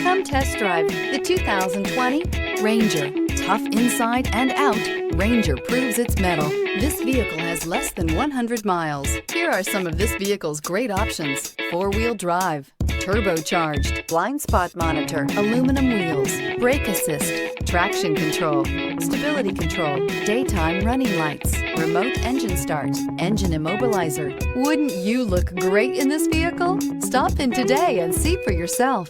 Come test drive the 2020 Ranger. Tough inside and out, Ranger proves its mettle. This vehicle has less than 100 miles. Here are some of this vehicle's great options: four-wheel drive, turbocharged, blind spot monitor, aluminum wheels, brake assist, traction control, stability control, daytime running lights, remote engine start, engine immobilizer. Wouldn't you look great in this vehicle? Stop in today and see for yourself.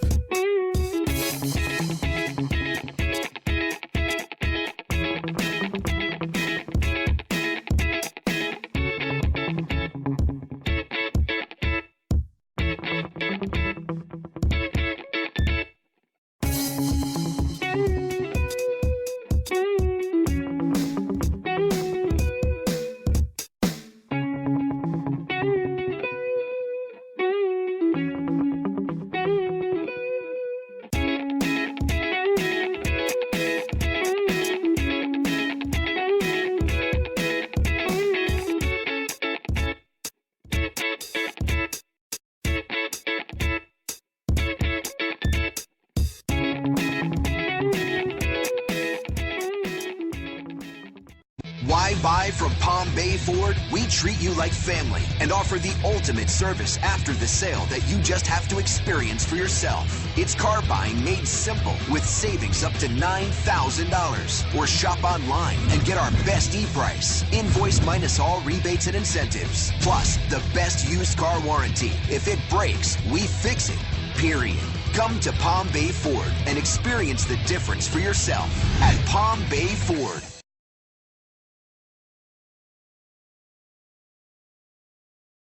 Why buy from Palm Bay Ford? We treat you like family and offer the ultimate service after the sale that you just have to experience for yourself. It's car buying made simple with savings up to $9,000. Or shop online and get our best e-price. Invoice minus all rebates and incentives. Plus, the best used car warranty. If it breaks, we fix it. Period. Come to Palm Bay Ford and experience the difference for yourself at Palm Bay Ford.